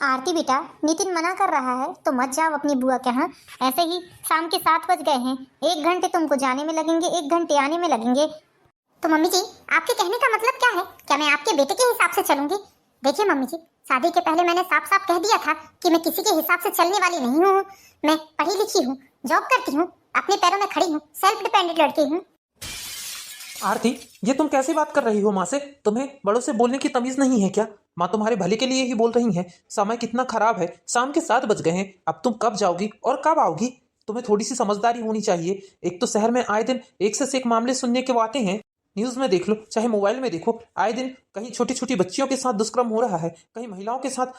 आरती बेटा, नितिन मना कर रहा है तो मत जाओ अपनी बुआ के यहाँ। ऐसे ही शाम के 7 बज गए हैं, 1 घंटे तुमको जाने में लगेंगे, 1 घंटे आने में लगेंगे। तो मम्मी जी, आपके कहने का मतलब क्या है? क्या मैं आपके बेटे के हिसाब से चलूंगी? देखिए मम्मी जी, शादी के पहले मैंने साफ साफ कह दिया था कि मैं किसी के हिसाब से चलने वाली नहीं हूँ। मैं पढ़ी लिखी हूँ, जॉब करती हूँ, अपने पैरों में खड़ी हूँ, सेल्फ डिपेंडेंट लड़की हूँ। आरती, ये तुम कैसी बात कर रही हो माँ से? तुम्हें बड़ों से बोलने की तमीज नहीं है क्या? माँ तुम्हारे भले के लिए ही बोल रही हैं। समय कितना खराब है, शाम के 7 बज गए हैं। अब तुम कब जाओगी और कब आओगी? तुम्हें थोड़ी सी समझदारी होनी चाहिए। एक तो शहर में आए दिन एक से एक मामले सुनने के आते हैं। न्यूज में देख लो, चाहे मोबाइल में देखो, आए दिन कहीं छोटी छोटी बच्चियों के साथ दुष्कर्म हो रहा है, कहीं महिलाओं के साथ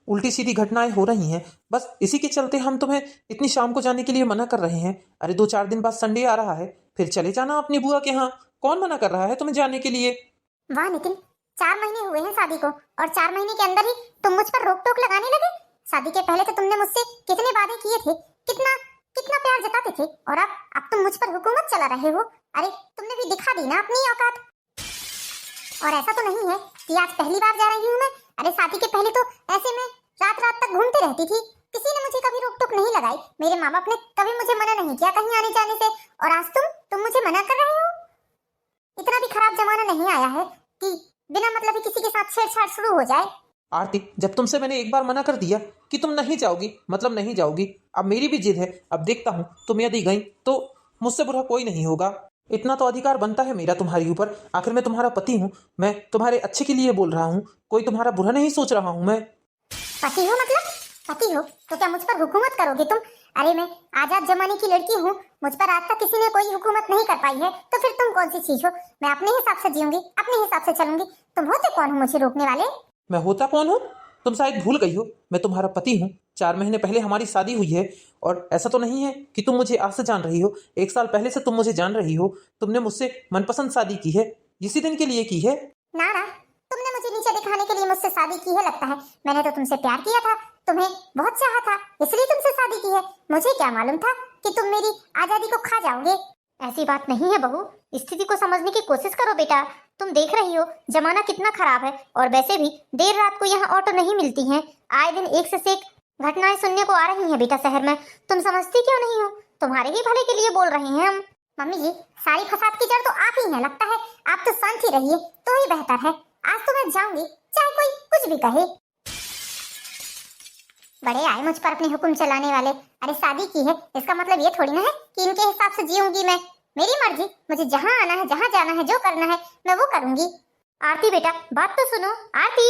उल्टी सीधी घटनाएं हो रही हैं। बस इसी के चलते हम तुम्हें इतनी शाम को जाने के लिए मना कर रहे हैं। अरे 2-4 दिन बाद संडे आ रहा है, फिर चले जाना अपनी बुआ के यहाँ। कौन मना कर रहा है तुम्हें जाने के लिए? वाह नितिन, 4 महीने हुए हैं शादी को और 4 महीने के अंदर ही तुम मुझ पर रोक टोक लगाने लगे। शादी के पहले तो तुमने मुझसे कितने वादे किए थे, कितना कितना प्यार जताते थे, और अब तुम मुझ पर हुकूमत चला रहे हो। अरे तुमने भी दिखा दी ना अपनी औकात। और ऐसा तो नहीं है कि आज पहली बार जा रही हूँ मैं। अरे शादी के पहले तो ऐसे में रात रात तक घूमती रहती थी, किसी ने मुझे कभी रोक टोक नहीं लगाई। मेरे माँ बाप ने कभी मुझे मना नहीं किया कहीं आने जाने से, और आज तुम मुझे मना कर रहे हो। इतना भी खराब जमाना नहीं आया है कि बिना मतलब ही किसी के साथ छेड़छाड़ शुरू हो जाए। आरती, जब तुमसे मैंने एक बार मना कर दिया कि तुम नहीं जाओगी मतलब नहीं जाओगी, अब मेरी भी जिद है। अब देखता हूँ, तुम यदि गई तो मुझसे बुरा कोई नहीं होगा। इतना तो अधिकार बनता है मेरा तुम्हारे ऊपर। आखिर मैं तुम्हारा पति हूँ, मैं तुम्हारे अच्छे के लिए बोल रहा हूँ, कोई तुम्हारा बुरा नहीं सोच रहा हूँ मैं। पति हो मतलब? पति हो तो क्या मुझ पर हुकूमत करोगे तुम? अरे मैं आजाद जमाने की लड़की हूँ, मुझ पर आज तक किसी ने कोई हुकूमत नहीं कर पाई है, तो फिर तुम कौन सी चीज हो? मैं अपने हिसाब से जीऊंगी, अपने हिसाब से चलूंगी। तुम होते कौन हो मुझे रोकने वाले? मैं होता कौन हूँ? तुम शायद भूल गई हो, मैं तुम्हारा पति हूँ। 4 महीने पहले हमारी शादी हुई है, और ऐसा तो नहीं है कि तुम मुझे आज से जान रही हो। 1 साल पहले से तुम मुझे जान रही हो। तुमने मुझसे मनपसंद शादी की है, इसी दिन के लिए की है। ना ना, तुमने मुझे नीचे दिखाने के लिए मुझसे शादी की है लगता है। मैंने तो तुमसे प्यार किया था, तुम्हें बहुत चाहा था, इसलिए तुमसे शादी की है। मुझे क्या मालूम था कि तुम मेरी आजादी को खा जाओगे। ऐसी बात नहीं है बहू, स्थिति को समझने की कोशिश करो बेटा। तुम देख रही हो जमाना कितना खराब है, और वैसे भी देर रात को यहाँ ऑटो नहीं मिलती हैं। आए दिन एक से एक घटनाएं सुनने को आ रही हैं बेटा शहर में। तुम समझती क्यों नहीं हो? तुम्हारे ही भले के लिए बोल रहे हैं हम। मम्मी जी, सारी फसाद की जड़ तो आप ही हैं लगता है। आप तो शांत ही रहिए तो ही बेहतर है। आज तो मैं जाऊंगी, चाहे कोई कुछ भी कहे। बड़े आए मुझ पर अपने हुक्म चलाने वाले। अरे शादी की है, इसका मतलब ये थोड़ी ना है कि इनके हिसाब से जीऊंगी मैं। मेरी मर्जी, मुझे जहाँ आना है, जहाँ जाना है, जो करना है मैं वो करूंगी। आरती बेटा, बात तो सुनो। आरती,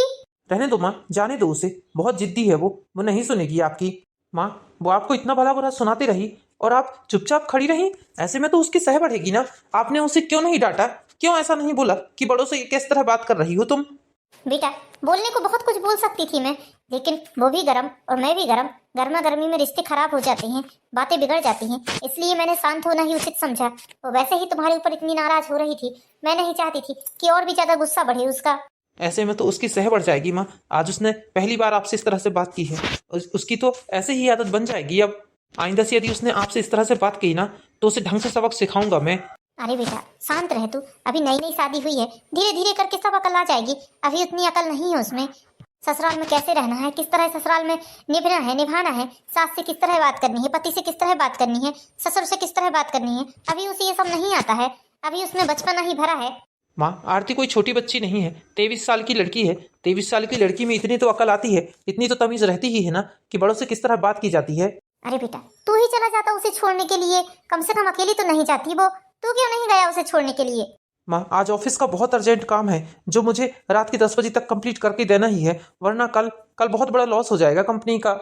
रहने दो माँ, जाने दो उसे, बहुत जिद्दी है वो नहीं सुनेगी आपकी। माँ, वो आपको इतना भला बुरा सुनाती रही और आप चुपचाप खड़ी रही। ऐसे में तो उसकी सह बढ़ेगी ना। आपने उसे क्यों नहीं डांटा? क्यों ऐसा नहीं बोला कि बड़ों से किस तरह बात कर रही हो तुम? बेटा बोलने को बहुत कुछ बोल सकती थी मैं, लेकिन वो भी गरम और मैं भी गरम। गर्मा गर्मी में रिश्ते खराब हो जाते हैं, बातें बिगड़ जाती हैं, इसलिए मैंने शांत होना ही उचित समझा। वो वैसे ही तुम्हारे ऊपर इतनी नाराज हो रही थी, मैं नहीं चाहती थी कि और भी ज्यादा गुस्सा बढ़े उसका। ऐसे में तो उसकी सह बढ़ जाएगी माँ। आज उसने पहली बार आपसे इस तरह से बात की है, उसकी तो ऐसे ही आदत बन जाएगी। अब आइंदा से यदि उसने आपसे इस तरह से बात की ना, तो उसे ढंग से सबक सिखाऊंगा मैं। अरे बेटा शांत रह तू, अभी नई नई शादी हुई है, धीरे धीरे करके सब अकल आ जाएगी। अभी उतनी अकल नहीं है उसमें। ससुराल में कैसे रहना है, किस तरह ससुराल में निभना है, निभाना है, सास से किस तरह बात करनी है, पति से किस तरह बात करनी है, ससुर से किस तरह बात करनी है, अभी उसे ये सब नहीं आता है। अभी उसमें बचपना ही भरा है। माँ, आरती कोई छोटी बच्ची नहीं है, 23 साल की लड़की है। 23 साल की लड़की में इतनी तो अकल आती है, इतनी तो तमीज रहती ही है ना कि बड़ों से किस तरह बात की जाती है। अरे बेटा तू ही चला जाता उसे छोड़ने के लिए, कम से कम अकेली तो नहीं जाती वो। तू क्यों नहीं गया उसे छोड़ने के लिए? माँ, आज ऑफिस का बहुत अर्जेंट काम है, जो मुझे रात के 10 बजे तक कंप्लीट करके देना ही है, वरना कल बहुत बड़ा लॉस हो जाएगा कंपनी का।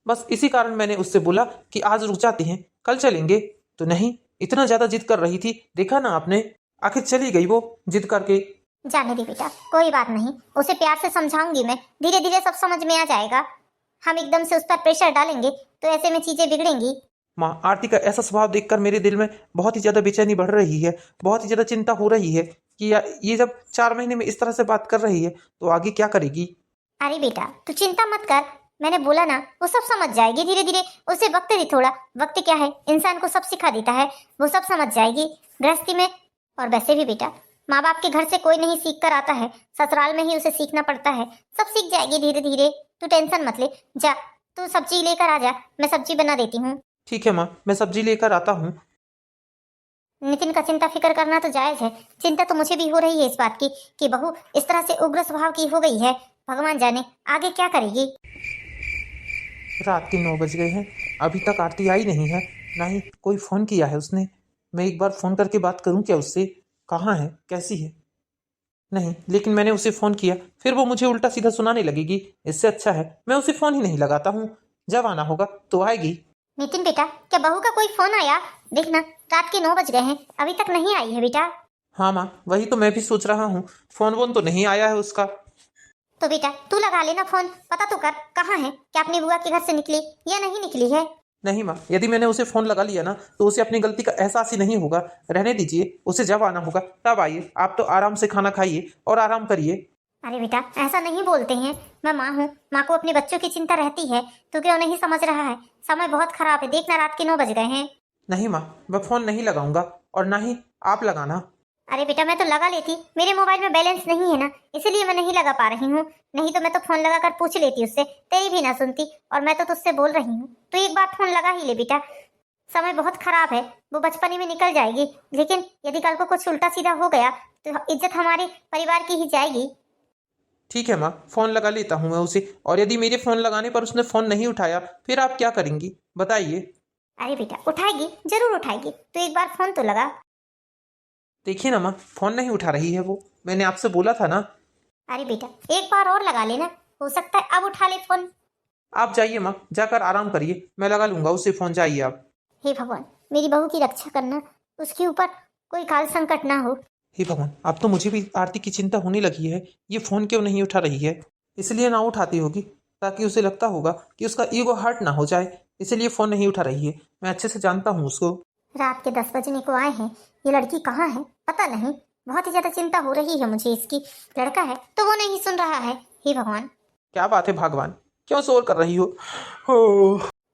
बस इसी कारण मैंने उससे बोला कि आज रुक जाते हैं, कल चलेंगे। तो नहीं, इतना ज्यादा जिद कर रही थी, देखा ना आपने, आखिर चली गई वो जिद करके। जाने दे बेटा, कोई बात नहीं, उसे प्यार से समझाऊंगी मैं, धीरे धीरे सब समझ में आ जाएगा। हम एकदम से उस पर प्रेशर डालेंगे तो ऐसे में चीजें बिगड़ेंगी। माँ, आरती का ऐसा स्वभाव देखकर मेरे दिल में बहुत ही ज्यादा बेचैनी बढ़ रही है, बहुत ही ज्यादा चिंता हो रही है कि ये जब 4 महीने में इस तरह से बात कर रही है तो आगे क्या करेगी। अरे बेटा तू चिंता मत कर, मैंने बोला ना वो सब समझ जाएगी धीरे धीरे। उसे वक्त दे थोड़ा, वक्त क्या है, इंसान को सब सिखा देता है, वो सब समझ जाएगी गृहस्थी में। और वैसे भी बेटा माँ बाप के घर से कोई नहीं सीख कर आता है, ससुराल में ही उसे सीखना पड़ता है। सब सीख जाएगी धीरे धीरे। तू टेंशन मत ले। जा, तू सब्जी लेकर आ जा, मैं सब्जी बना देती हूँ। ठीक है माँ, मैं सब्जी लेकर आता हूँ। नितिन का चिंता फिक्र करना तो जायज है। चिंता तो मुझे भी हो रही है इस बात की कि बहू इस तरह से उग्र स्वभाव की हो गई है। भगवान जाने आगे क्या करेगी। रात के 9 बज गए हैं, अभी तक आरती आई नहीं है, ना ही कोई फ़ोन किया है उसने। मैं एक बार फ़ोन करके बात करूं क्या उससे, कहाँ है, कैसी है। नहीं, लेकिन मैंने उसे फ़ोन किया फिर वो मुझे उल्टा सीधा सुनाने लगेगी। इससे अच्छा है मैं उसे फ़ोन ही नहीं लगाता हूँ। जब आना होगा तो आएगी। नितिन बेटा, क्या बहू का कोई फोन आया? देखना, रात के 9 बज गए हैं, अभी तक नहीं आई है बेटा। हाँ माँ, वही तो मैं भी सोच रहा हूँ, फ़ोन वोन तो नहीं आया है उसका। तो बेटा तू लगा लेना फोन, पता तो कर कहाँ है, क्या अपनी बुआ के घर से निकली या नहीं निकली है। नहीं माँ, यदि मैंने उसे फ़ोन लगा लिया ना तो उसे अपनी गलती का एहसास ही नहीं होगा। रहने दीजिए, उसे जब आना होगा तब आइए। आप तो आराम से खाना खाइए और आराम करिए। अरे बेटा ऐसा नहीं बोलते हैं, मैं माँ हूँ, माँ को अपने बच्चों की चिंता रहती है। तू क्यों नहीं समझ रहा है? समय बहुत खराब है, देखना रात के 9 बज गए हैं। नहीं माँ, मैं फ़ोन नहीं लगाऊंगा और ना ही आप लगाना। अरे बेटा मैं तो लगा लेती, मेरे मोबाइल में बैलेंस नहीं है ना, इसलिए मैं नहीं लगा पा रही हूँ। नहीं तो मैं तो फोन लगाकर पूछ लेती उससे, तेरी भी ना सुनती। और मैं तो तुझसे बोल रही हूँ, तो एक बार फोन लगा ही ले बेटा। समय बहुत खराब है, वो बचपन में निकल जाएगी, लेकिन यदि कल को कुछ उल्टा सीधा हो गया तो इज्जत हमारे परिवार की ही जाएगी। ठीक है माँ, फ़ोन लगा लेता हूँ मैं उसे। और यदि मेरे फ़ोन लगाने पर उसने फ़ोन नहीं उठाया फिर आप क्या करेंगी, बताइए। अरे बेटा उठाएगी, जरूर उठाएगी, तो एक बार फोन तो लगा। देखिए ना माँ, फ़ोन नहीं उठा रही है वो, मैंने आपसे बोला था ना। अरे बेटा एक बार और लगा लेना, हो सकता है अब उठा ले फोन। आप जाइए माँ, जाकर आराम करिए, मैं लगा लूंगा उससे फ़ोन, जाइए आप। हे भगवान, मेरी बहू की रक्षा करना, उसके ऊपर कोई काल संकट ना हो। हे भगवान, अब तो मुझे भी आरती की चिंता होने लगी है। ये फ़ोन क्यों नहीं उठा रही है? इसलिए ना उठाती होगी ताकि उसे लगता होगा कि उसका ईगो हर्ट ना हो जाए, इसलिए फ़ोन नहीं उठा रही है। मैं अच्छे से जानता हूँ उसको। रात के 10 बजने को आए हैं, ये लड़की कहाँ है पता नहीं। बहुत ही ज्यादा चिंता हो रही है मुझे इसकी। लड़का है तो वो नहीं सुन रहा है। हे भगवान। क्या बात है भगवान, क्यों शोर कर रही हो?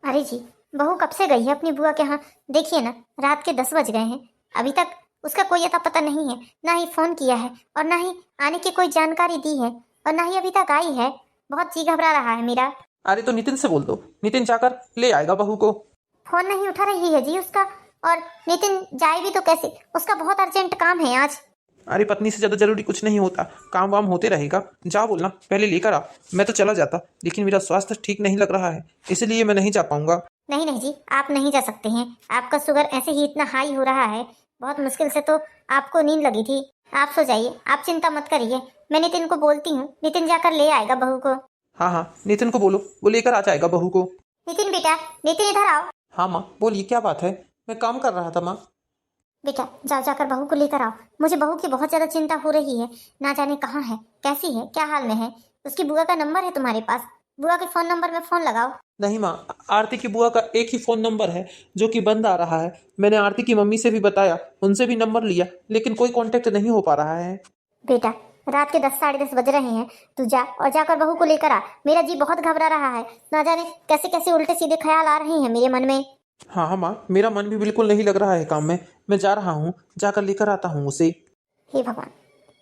अरे जी, बहू कब से गई है अपनी बुआ के यहाँ? देखिए ना, रात के 10 बज गए हैं, अभी तक उसका कोई अता पता नहीं है। ना ही फोन किया है और ना ही आने की कोई जानकारी दी है, और ना ही अभी तक आई है। बहुत जी घबरा रहा है मेरा। अरे तो नितिन से बोल दो, नितिन जाकर ले आएगा बहू को। फोन नहीं उठा रही है जी उसका। और नितिन जाए भी तो कैसे, उसका बहुत अर्जेंट काम है आज। अरे पत्नी से ज़्यादा जरूरी कुछ नहीं होता, काम वाम होते रहेगा। जाओ बोलना, पहले लेकर आ। मैं तो चला जाता, लेकिन मेरा स्वास्थ्य ठीक नहीं लग रहा है, इसलिए मैं नहीं जा पाऊंगा। नहीं नहीं जी, आप नहीं जा सकते हैं। आपका शुगर ऐसे ही इतना हाई हो रहा है, बहुत मुश्किल से तो आपको नींद लगी थी। आप सो जाइए, आप चिंता मत करिए। मैं नितिन को बोलती हूँ, नितिन जाकर ले आएगा बहू को। हाँ हाँ, नितिन को बोलो, वो लेकर आ जाएगा बहू को। नितिन बेटा, नितिन इधर आओ। हाँ माँ बोलिए, क्या बात है? मैं काम कर रहा था माँ। बेटा जाओ, जाकर बहू को लेकर आओ। मुझे बहू की बहुत ज्यादा चिंता हो रही है, ना जाने कहाँ है, कैसी है, क्या हाल में है। उसकी बुआ का नंबर है तुम्हारे पास? बुआ के फोन नंबर में फोन लगाओ। नहीं माँ, आरती की बुआ का एक ही फ़ोन नंबर है जो कि बंद आ रहा है। मैंने आरती की मम्मी से भी बताया, उनसे भी नंबर लिया, लेकिन कोई कांटेक्ट नहीं हो पा रहा है। बेटा रात के 10 साढ़े 10 बज रहे हैं, तू जा और जाकर बहू को लेकर आ। मेरा जी बहुत घबरा रहा है, ना जाने कैसे कैसे उल्टे सीधे ख्याल आ रहे हैं मेरे मन में। हाँ हाँ माँ, मेरा मन भी बिल्कुल नहीं लग रहा है काम में। मैं जा रहा हूँ, जाकर लेकर आता हूँ उसे। हे भगवान,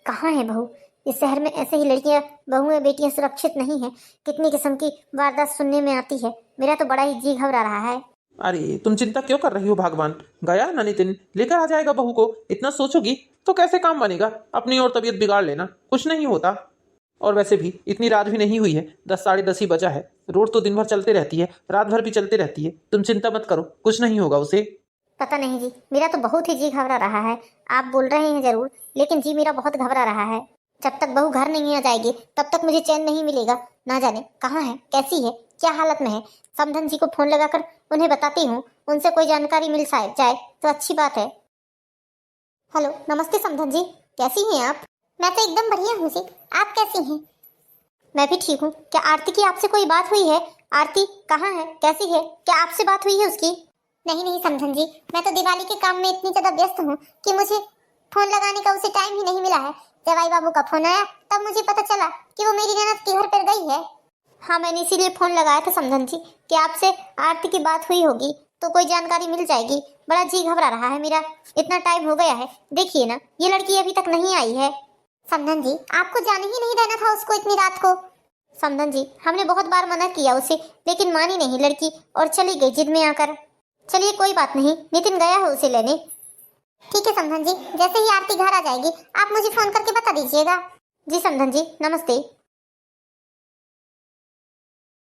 कहाँ है बहू? इस शहर में ऐसे ही लड़कियां, बहुएं, बेटियां सुरक्षित नहीं है। कितनी किस्म की वारदात सुनने में आती है। मेरा तो बड़ा ही जी घबरा रहा है। अरे तुम चिंता क्यों कर रही हो भगवान? गया ना नितिन, लेकर आ जाएगा बहू को। इतना सोचोगी तो कैसे काम बनेगा? अपनी और तबीयत बिगाड़ लेना, कुछ नहीं होता। और वैसे भी इतनी रात भी नहीं हुई है, 10 साढ़े 10 ही बजा है। रोड तो दिन भर चलते रहती है, रात भर भी चलती रहती है। तुम चिंता मत करो, कुछ नहीं होगा उसे। पता नहीं जी, मेरा तो बहुत ही जी घबरा रहा है। आप बोल रहे हैं जरूर, लेकिन जी मेरा बहुत घबरा रहा है। जब तक बहू घर नहीं आ जाएगी तब तक मुझे चैन नहीं मिलेगा। ना जाने कहाँ है, कैसी है, क्या हालत में है। समधन जी को फोन लगाकर उन्हें बताती हूँ, उनसे कोई जानकारी मिल जाए तो अच्छी बात है। हेलो, नमस्ते समधन जी, कैसी हैं आप? मैं तो एकदम बढ़िया हूँ जी, आप कैसी हैं? मैं भी ठीक हूँ। क्या आरती की आपसे कोई बात हुई है? आरती कहाँ है, कैसी है, क्या आपसे बात हुई है उसकी? नहीं नहीं समधन जी, मैं तो दिवाली के काम में इतनी ज्यादा व्यस्त हूँ कि मुझे फोन लगाने का उसे टाइम ही नहीं मिला है। जब आई बाबू का फोन आया तब मुझे पता चला कि वो मेरी ननद के घर पर गई है। हाँ, मैंने इसीलिए फोन लगाया था समधन जी कि आपसे आरती की बात हुई होगी तो कोई जानकारी मिल जाएगी। बड़ा जी घबरा रहा है मेरा, इतना टाइम हो गया है। देखिए ना, ये लड़की अभी तक नहीं आई है। समधन जी, आपको जाने ही नहीं देना था उसको इतनी रात को। समधन जी, हमने बहुत बार मना किया उसे, लेकिन मानी नहीं लड़की और चली गई जिद में आकर। चलिए कोई बात नहीं, नितिन गया है उसे लेने। ठीक है समधन जी, जैसे ही आरती घर आ जाएगी आप मुझे फोन करके बता दीजिएगा। जी समधन जी, नमस्ते।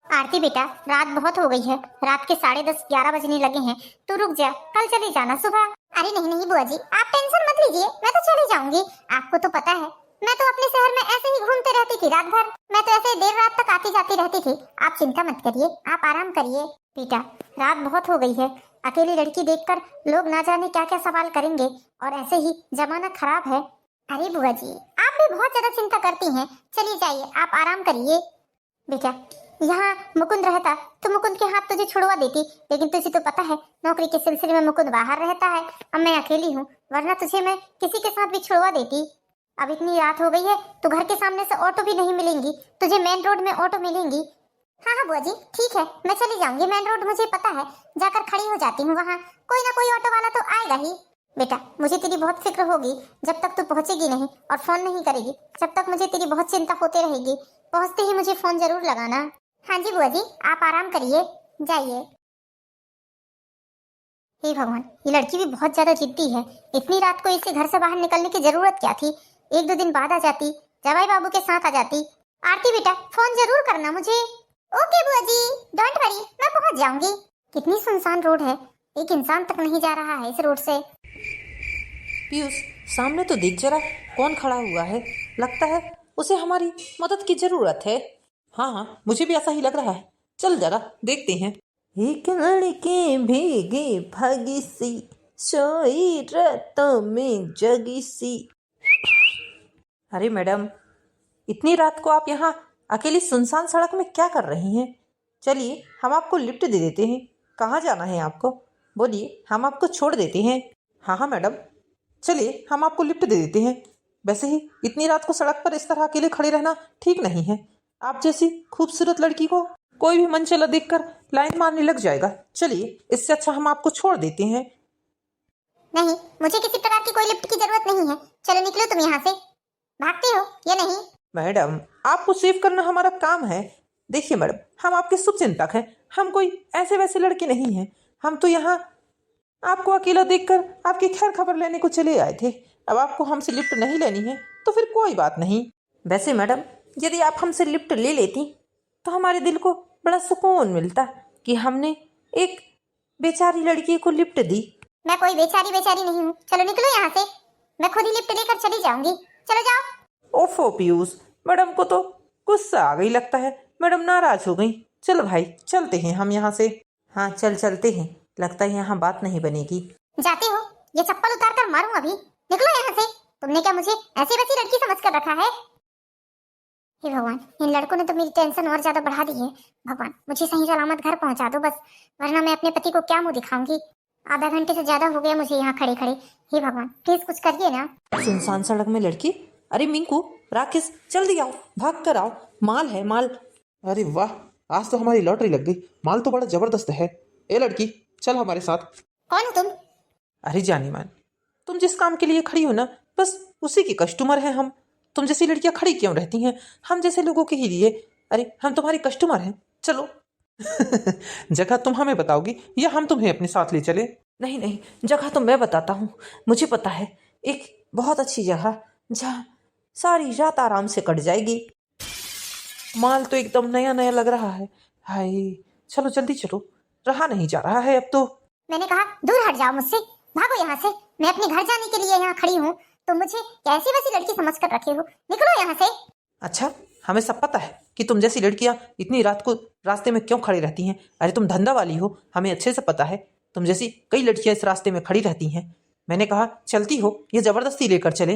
आरती बेटा, रात बहुत हो गई है, रात के 10:30-11 बजने लगे हैं। तू रुक जा, कल चले जाना सुबह। अरे नहीं नहीं बुआ जी, आप टेंशन मत लीजिए, मैं तो चली जाऊंगी। आपको तो पता है मैं तो अपने शहर में ऐसे ही घूमते रहती थी रात भर। मैं तो ऐसे देर रात तक आती जाती रहती थी। आप चिंता मत करिए, आप आराम करिए। बेटा, रात बहुत हो गई है, अकेली लड़की देखकर लोग ना जाने क्या क्या सवाल करेंगे, और ऐसे ही जमाना खराब है। अरे बुआ जी, आप भी बहुत ज्यादा चिंता करती हैं। चलिए जाइए, आप आराम करिए। बेटा, यहाँ मुकुंद रहता तो मुकुंद के हाथ तुझे छुड़वा देती, लेकिन तुझे तो पता है नौकरी के सिलसिले में मुकुंद बाहर रहता है। अब मैं अकेली हूँ, वरना तुझे मैं किसी के साथ भी छुड़वा देती। अब इतनी रात हो गई है तो घर के सामने से ऑटो भी नहीं मिलेंगी, तुझे मेन रोड में ऑटो मिलेंगी। हाँ हाँ बुआ जी, ठीक है, मैं चली जाऊंगी। मेन रोड मुझे पता है, जाकर खड़ी हो जाती हूँ वहाँ, कोई ना कोई ऑटो वाला तो आएगा ही। बेटा, मुझे तेरी बहुत फिक्र होगी जब तक तू पहुंचेगी नहीं और फोन नहीं करेगी, जब तक मुझे तेरी बहुत चिंता होती रहेगी। पहुंचते ही मुझे फोन जरूर लगाना। हाँ जी बुआ जी, आप आराम करिए, जाइए। हे भगवान, ये लड़की भी बहुत ज्यादा जिद्दी है। इतनी रात को इसे घर से बाहर निकलने की जरूरत क्या थी? 1-2 दिन बाद आ जाती, जवाई बाबू के साथ आ जाती। आरती बेटा, फोन जरूर करना मुझे। ओके बुआ जी, डोंट वरी, मैं पहुंच जाऊंगी। कितनी सुनसान रोड है, एक इंसान तक नहीं जा रहा है इस रोड से। पीयूष, सामने तो देख जरा, कौन खड़ा हुआ है? लगता है उसे हमारी मदद की जरूरत है। हाँ हाँ, मुझे भी ऐसा ही लग रहा है। चल जरा देखते हैं। एक लड़की भीगी भागी सी, सोई रातों में जगी सी। अरे मैडम, इतनी रात को आप यहाँ अकेली सुनसान सड़क में क्या कर रही हैं? चलिए, हम आपको लिफ्ट दे देते हैं। कहाँ जाना है आपको? बोलिए, हम आपको छोड़ देते हैं। हाँ हाँ मैडम, चलिए हम आपको लिफ्ट दे देते हैं। वैसे ही इतनी रात को सड़क पर इस तरह अकेले खड़े रहना ठीक नहीं है। आप जैसी खूबसूरत लड़की को कोई भी मनचला देखकर लाइन मारने लग जाएगा। चलिए, इससे अच्छा हम आपको छोड़ देते हैं। नहीं, मुझे किसी प्रकार की कोई लिफ्ट की जरूरत नहीं है। चलो निकलो तुम यहाँ से, भागते हो या नहीं? मैडम, आपको सेव करना हमारा काम है। देखिए मैडम, हम आपके शुभचिंतक हैं, हम कोई ऐसे वैसे लड़के नहीं हैं। हम तो यहाँ आपको अकेला देखकर आपकी खैर खबर लेने को चले आए थे। अब आपको हमसे लिफ्ट नहीं लेनी है तो फिर कोई बात नहीं। वैसे मैडम, यदि आप हमसे लिफ्ट ले लेती तो हमारे दिल को बड़ा सुकून मिलता कि हमने एक बेचारी लड़की को लिफ्ट दी। मैं कोई बेचारी नहीं हूँ। चलो निकलो यहाँ से, मैं खुद ही लिफ्ट लेकर चली जाऊंगी। चलो जाओ। ओफो पीयूष, मैडम को तो गुस्सा आ गई लगता है। मैडम नाराज हो गई। चलो भाई, चलते हैं हम यहाँ से। हाँ चलते हैं, लगता है यहाँ बात नहीं बनेगी। जाते हो? ये चप्पल उतार कर मारूं अभी। निकलो यहाँ से। तुमने क्या मुझे ऐसी वैसी लड़की समझ कर रखा है? हे भगवान, इन लड़कों ने तो मेरी टेंशन और ज्यादा बढ़ा दी है। भगवान, मुझे सही सलामत घर पहुंचा दो बस, वरना मैं अपने पति को क्या मुंह दिखाऊंगी। आधा घंटे से ज्यादा हो गया मुझे यहाँ खड़े खड़े। हे भगवान, प्लीज कुछ करिए ना। सुनसान सड़क में लड़की? अरे मिंकू, राकेश, जल्दी आओ, भाग कर आओ, माल है माल। अरे वाह, आज तो हमारी लॉटरी लग गई। माल तो बड़ा जबरदस्त है। ए लड़की, चल हमारे साथ। कौन हो तुम? अरे जानी मान, तुम जिस काम के लिए खड़ी हो ना, बस उसी की कस्टमर हैं हम। तुम जैसी लड़कियां खड़ी क्यों रहती हैं? हम जैसे लोगों के ही लिए। अरे हम तुम्हारी कस्टमर हैं, चलो। जगह तुम हमें बताओगी या हम तुम्हें अपने साथ ले चले? नहीं नहीं, जगह तो मैं बताता हूँ। मुझे पता है एक बहुत अच्छी जगह जहाँ सारी रात आराम से कट जाएगी। माल तो एकदम नया नया लग रहा है। हाय, चलो जल्दी चलो, रहा नहीं जा रहा है अब तो। मैंने कहा दूर हट जाओ मुझसे, भागो यहाँ से। मैं अपने घर जाने के लिए यहाँ खड़ी हूँ, तुम मुझे कैसी वैसी लड़की समझ कर रखे हो। निकलो यहाँ से। अच्छा, हमें सब पता है कि तुम जैसी लड़कियां इतनी रात को रास्ते में क्यों खड़ी रहती हैं। अरे तुम धंधा वाली हो, हमें अच्छे से पता है। तुम जैसी कई लड़कियां इस रास्ते में खड़ी रहती हैं। मैंने कहा चलती हो, ये जबरदस्ती लेकर चले।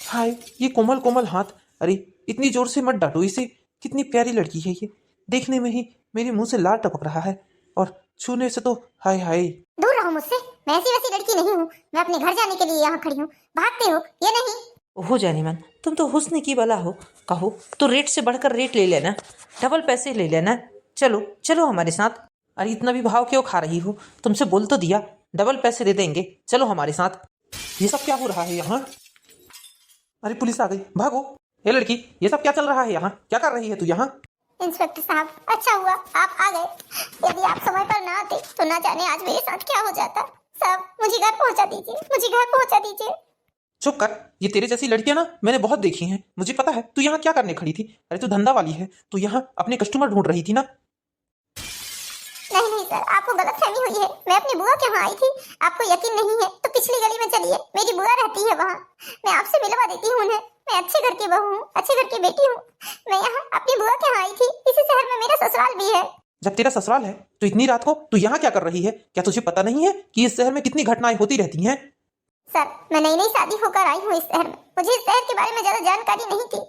हाय, ये कोमल कोमल हाथ। अरे इतनी जोर से मत डांटो इसे, कितनी प्यारी लड़की है ये। देखने में ही मेरे मुंह से लार टपक रहा है और छूने से तो हाय हाय। दूर रहो मुझसे, मैं ऐसी वैसी लड़की नहीं हूँ। मैं अपने घर जाने के लिए यहाँ खड़ी हूँ, भागते हो या नहीं? ओहो जानीमान, तुम तो हुस्न की बला हो। कहो तो रेट से बढ़कर रेट ले लेना, डबल पैसे ले लेना। चलो चलो हमारे साथ। अरे इतना भी भाव क्यों खा रही हो? तुमसे बोल तो दिया, डबल पैसे दे देंगे, चलो हमारे साथ। ये सब क्या हो रहा है यहाँ? अरे पुलिस आ गई, भागो। हे लड़की, ये सब क्या चल रहा है यहाँ? क्या कर रही है तू यहाँ? इंस्पेक्टर साहब, अच्छा हुआ आप आ गए। यदि आप समय पर ना आते तो ना जाने आज मेरे साथ क्या हो जाता। साहब, मुझे घर पहुंचा दीजिए, मुझे घर पहुंचा दीजिए। चुप कर। ये तेरे जैसी लड़कियां ना मैंने बहुत देखी हैं। मुझे पता है तू यहाँ क्या करने खड़ी थी। अरे तू धंधा वाली है, तू यहाँ अपने कस्टमर ढूंढ रही थी ना। नहीं नहीं सर, आपको गलतफहमी हुई है। मैं अपनी बुआ के यहाँ आई थी। आपको यकीन नहीं है तो पिछली गली में चलिए, मेरी बुआ रहती है वहाँ। मैं आपसे मिलवा देती हूँ उन्हें। मैं अच्छे घर की बहू हूँ, अच्छे घर की बेटी हूँ। मैं यहाँ अपनी बुआ के यहाँ आई थी। इसी शहर में मेरा ससुराल भी है। जब तेरा ससुराल है तो इतनी रात को तू यहाँ क्या कर रही है? क्या तुझे पता नहीं है कि इस शहर में कितनी घटनाएं होती रहती हैं? सर, मैं नई नई शादी होकर आई हूँ इस शहर में। मुझे इस शहर के बारे में ज्यादा जानकारी नहीं थी।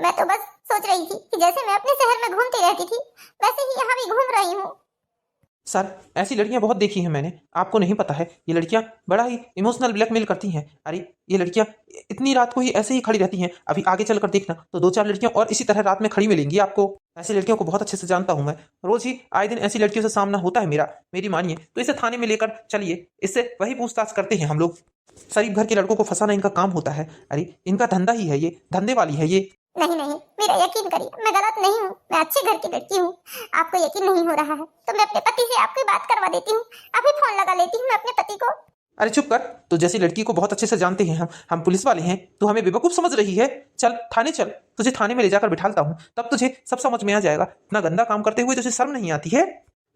मैं तो बस सोच रही थी कि जैसे मैं अपने शहर में घूमती रहती थी वैसे ही यहाँ भी घूम रही हूँ। सर, ऐसी लड़कियां बहुत देखी हैं मैंने। आपको नहीं पता है, ये लड़कियां बड़ा ही इमोशनल ब्लैकमेल करती हैं। अरे ये लड़कियां इतनी रात को ही ऐसे ही खड़ी रहती हैं। अभी आगे चलकर देखना तो 2-4 लड़कियां और इसी तरह रात में खड़ी मिलेंगी आपको। ऐसी लड़कियों को बहुत अच्छे से जानता हूं मैं। रोज ही आए दिन ऐसी लड़कियों से सामना होता है मेरी मानिए तो इसे थाने में लेकर चलिए। इससे वही पूछताछ करते हैं हम लोग। शरीफ घर के लड़कों को फंसाना इनका काम होता है। अरे इनका धंधा ही है, ये धंधे वाली है ये। नहीं नहीं, मेरा यकीन करिए, मैं गलत नहीं हूँ। मैं अच्छे घर की लड़की हूँ। आपको यकीन नहीं हो रहा है तो मैं अपने पति से आपकी बात करवा देती हूँ। अभी फोन लगा लेती हूँ मैं अपने पति को। अरे चुप कर। तो जैसी लड़की को बहुत अच्छे से जानते हैं हम पुलिस वाले हैं। तू हमें बेवकूफ समझ रही है। चल थाने चल, तुझे थाने में ले जाकर बिठालता हूँ, तब तुझे सब समझ में आ जाएगा। इतना गंदा काम करते हुए तुझे शर्म नहीं आती है?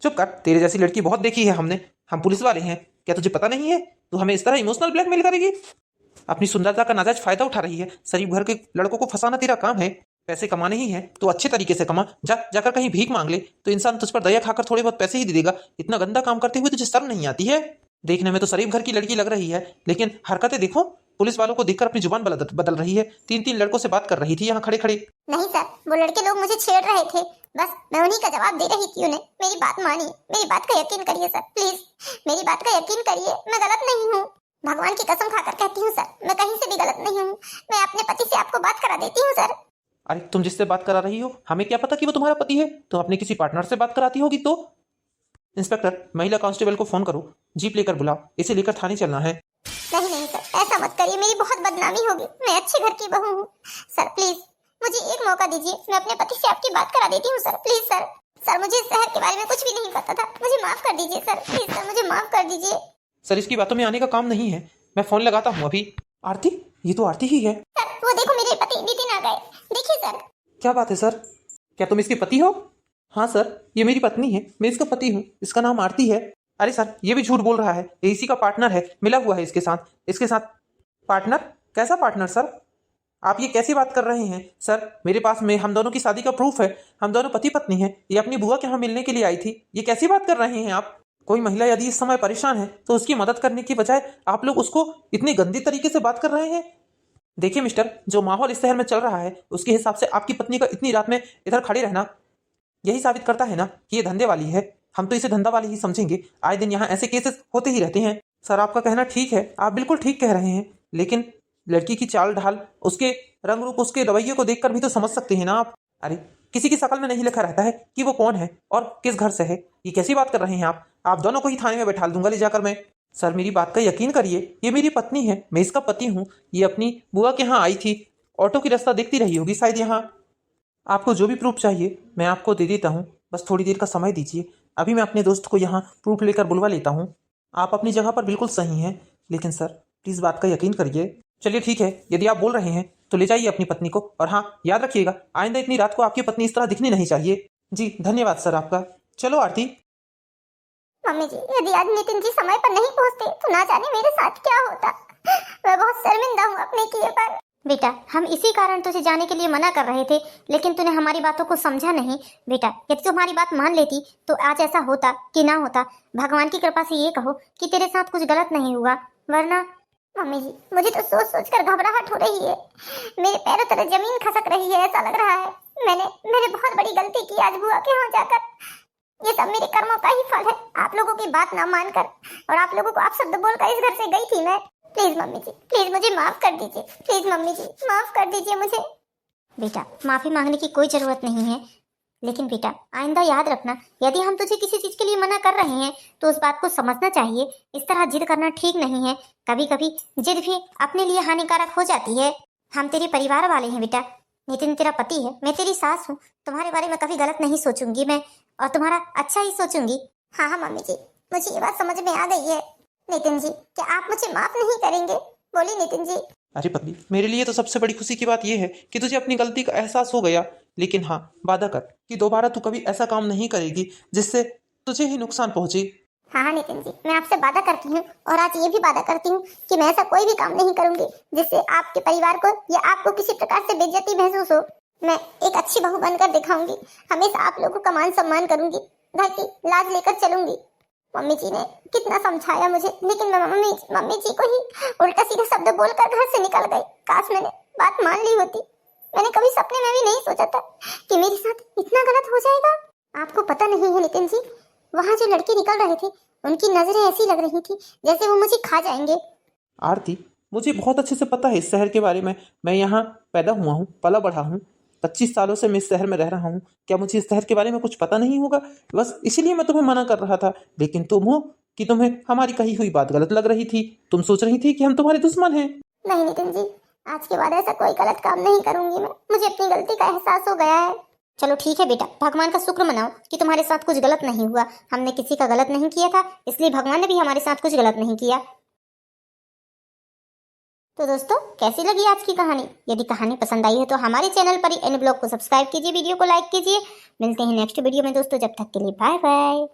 चुप कर। तेरे जैसी लड़की बहुत देखी है हमने। हम पुलिस वाले हैं, क्या तुझे पता नहीं है? तू हमें इस तरह इमोशनल ब्लैकमेल करेगी? अपनी सुंदरता का नाजायज फायदा उठा रही है। शरीफ घर के लड़कों को फंसाना तेरा काम है। पैसे कमाने ही है तो अच्छे तरीके से कमा। जाकर कहीं भीख मांग ले तो इंसान तुझ पर दया खाकर थोड़े बहुत पैसे ही दे देगा। इतना गंदा काम करते हुए तुझे शर्म नहीं आती है? देखने में तो शरीफ घर की लड़की लग रही है, लेकिन हरकतें देखो। पुलिस वालों को देखकर अपनी जुबान बदल रही है। 3-3 लड़कों से बात कर रही थी यहाँ खड़े खड़े। नहीं सर, वो लड़के लोग मुझे छेड़ रहे थे। बस मैं उन्हीं का जवाब दे रही थी उन्हें। मेरी बात मानिए, मेरी बात का यकीन करिए सर, प्लीज मेरी बात का यकीन करिए। मैं गलत नहीं हूँ, भगवान की कसम खाकर कहती हूँ सर, मैं कहीं से भी गलत नहीं हूँ। मैं अपने पति से आपको बात करा देती हूँ सर। अरे तुम जिससे बात करा रही हो हमें क्या पता कि वो तुम्हारा पति है? तुम अपने किसी पार्टनर से बात कराती होगी तो। इंस्पेक्टर, महिला कांस्टेबल को फोन करो, जीप लेकर बुलाओ, इसे लेकर थाने चलना है। नहीं नहीं सर, ऐसा मत करिए, मेरी बहुत बदनामी होगी। मैं अच्छे घर की बहू हूँ सर, प्लीज मुझे एक मौका दीजिए। मैं अपने पति से आपकी बात करा देती हूँ सर, प्लीज सर। सर, मुझे इस शहर के बारे में कुछ भी नहीं पता था, मुझे माफ कर दीजिए सर, प्लीज सर मुझे माफ कर दीजिए। सर, इसकी बातों में आने का काम नहीं है। मैं फोन लगाता हूँ अभी। आरती, ये तो आरती ही है। सर, वो देखो मेरे पति नितिन आ गए, देखिए सर। क्या बात है सर? क्या तुम इसके पति हो? हाँ सर, ये मेरी पत्नी है, मैं इसका पति हूँ। इसका नाम आरती है। अरे सर, ये भी झूठ बोल रहा है। ये इसी का पार्टनर है, मिला हुआ है इसके साथ। पार्टनर? कैसा पार्टनर सर? आप ये कैसी बात कर रहे हैं सर? मेरे पास में हम दोनों की शादी का प्रूफ है। हम दोनों पति पत्नी हैं। ये अपनी बुआ के यहाँ मिलने के लिए आई थी। ये कैसी बात कर रहे हैं आप? कोई महिला यदि इस समय परेशान है तो उसकी मदद करने की बजाय आप लोग उसको इतनी गंदी तरीके से बात कर रहे हैं। देखिए मिस्टर, जो माहौल इस शहर में चल रहा है उसके हिसाब से आपकी पत्नी का इतनी रात में इधर खड़े रहना यही साबित करता है ना कि ये धंधे वाली है। हम तो इसे धंधा वाली ही समझेंगे। आए दिन यहाँ ऐसे केसेस होते ही रहते हैं। सर, आपका कहना ठीक है, आप बिल्कुल ठीक कह रहे हैं, लेकिन लड़की की चाल ढाल, उसके रंग रूप, उसके रवैये को देखकर भी तो समझ सकते हैं ना आप। अरे किसी की शकल में नहीं लिखा रहता है कि वो कौन है और किस घर से है। ये कैसी बात कर रहे हैं आप दोनों को ही थाने में बैठा दूंगा ले जाकर मैं। सर, मेरी बात का यकीन करिए, ये मेरी पत्नी है, मैं इसका पति हूँ। ये अपनी बुआ के यहाँ आई थी, ऑटो की रास्ता देखती रही होगी शायद यहाँ। आपको जो भी प्रूफ चाहिए मैं आपको दे देता हूँ, बस थोड़ी देर का समय दीजिए। अभी मैं अपने दोस्त को यहाँ प्रूफ लेकर बुलवा लेता हूँ। आप अपनी जगह पर बिल्कुल सही हैं, लेकिन सर प्लीज़ बात का यकीन करिए। चलिए ठीक है, यदि आप बोल रहे हैं तो ले जाइए अपनी पत्नी को। और हाँ, याद रखिएगा आइंदा इतनी रात को आपकी पत्नी इस तरह दिखनी नहीं चाहिए। जी धन्यवाद सर आपका। चलो आरती। मम्मी जी, यदि आज नितिन जी समय पर नहीं पहुंचते तो ना जाने मेरे साथ क्या होता। मैं बहुत शर्मिंदा हूँ अपने किए पर। बेटा, हम इसी कारण तुझे जाने के लिए मना कर रहे थे, लेकिन तूने हमारी बातों को समझा नहीं। बेटा, यदि तू हमारी बात मान लेती तो आज ऐसा होता कि ना होता। भगवान की कृपा से ये कहो कि तेरे साथ कुछ गलत नहीं हुआ, वरना। मम्मी जी, मुझे तो सोच सोच कर घबराहट हो रही है। मेरे पैरों तले जमीन खसक रही है, ऐसा लग रहा है मैंने बहुत बड़ी गलती की आज बुआ के यहाँ जाकर। ये सब मेरे कर्मों का ही फल है। आप लोगों की बात ना मानकर और आप लोगों को आप शब्द बोलकर इस घर से गई थी मैं। प्लीज मम्मी जी, प्लीज मुझे माफ कर दीजिए। प्लीज मम्मी जी, माफ कर दीजिए मुझे। बेटा, माफी मांगने की कोई जरूरत नहीं है, लेकिन बेटा आइंदा याद रखना, यदि हम तुझे किसी चीज के लिए मना कर रहे हैं तो उस बात को समझना चाहिए। इस तरह जिद करना ठीक नहीं है। कभी कभी जिद भी अपने लिए हानिकारक हो जाती है। हम तेरे परिवार वाले हैं बेटा, नितिन तेरा पति है, मैं तेरी सास हूँ, तुम्हारे बारे में कभी गलत नहीं सोचूंगी मैं, और तुम्हारा अच्छा ही सोचूंगी। हाँ हाँ मम्मी जी, मुझे ये बात समझ में आ गई है। नितिन जी, क्या आप मुझे माफ नहीं करेंगे? बोलिए नितिन जी। अरे पगली, मेरे लिए तो सबसे बड़ी खुशी की बात यह है कि तुझे अपनी गलती का एहसास हो गया। लेकिन हाँ, वादा कर कि दोबारा तू कभी ऐसा काम नहीं करेगी जिससे तुझे ही नुकसान पहुंचे। हाँ हाँ नितिन जी, मैं आपसे वादा करती हूँ, और आज ये भी वादा करती हूँ कि मैं ऐसा कोई भी काम नहीं करूंगी जिससे आपके परिवार को या आपको किसी प्रकार से बेइज्जती महसूस हो। मैं एक अच्छी बहू बनकर दिखाऊंगी, हमेशा आप लोगों का मान सम्मान करूंगी, घर की लाज लेकर चलूंगी। मम्मी जी ने कितना समझाया मुझे, लेकिन मैं मम्मी जी को ही उल्टा सीधा शब्द बोलकर घर से निकल गई। काश मैंने बात मान ली होती। मैंने कभी सपने में भी नहीं सोचा था कि मेरे साथ इतना गलत हो जाएगा। आपको पता नहीं है नितिन जी, वहाँ जो लड़के निकल रहे थे, उनकी नजरें ऐसी लग रही थी जैसे वो मुझे खा जाएंगे। आरती, मुझे बहुत अच्छे से पता है इस शहर के बारे में। मैं यहाँ पैदा हुआ हूँ, पला बढ़ा हूँ, 25 सालों से मैं इस शहर में रह रहा हूँ। क्या मुझे इस शहर के बारे में कुछ पता नहीं होगा? बस इसीलिए मैं तुम्हें मना कर रहा था। लेकिन तुम हो कि तुम्हें हमारी कही हुई बात गलत लग रही थी। तुम सोच रही थी कि हम तुम्हारे दुश्मन हैं। नहीं नितिन जी, आज के बाद ऐसा कोई गलत काम नहीं करूंगी मैं। मुझे अपनी गलती का एहसास हो गया है। चलो ठीक है बेटा, भगवान का शुक्र मनाओ कि तुम्हारे साथ कुछ गलत नहीं हुआ। हमने किसी का गलत नहीं किया था, इसलिए भगवान ने भी हमारे साथ कुछ गलत नहीं किया। तो दोस्तों, कैसी लगी आज की कहानी? यदि कहानी पसंद आई है तो हमारे चैनल पर एन ब्लॉग को सब्सक्राइब कीजिए, वीडियो को लाइक कीजिए। मिलते हैं नेक्स्ट वीडियो में दोस्तों, जब तक के लिए बाय बाय।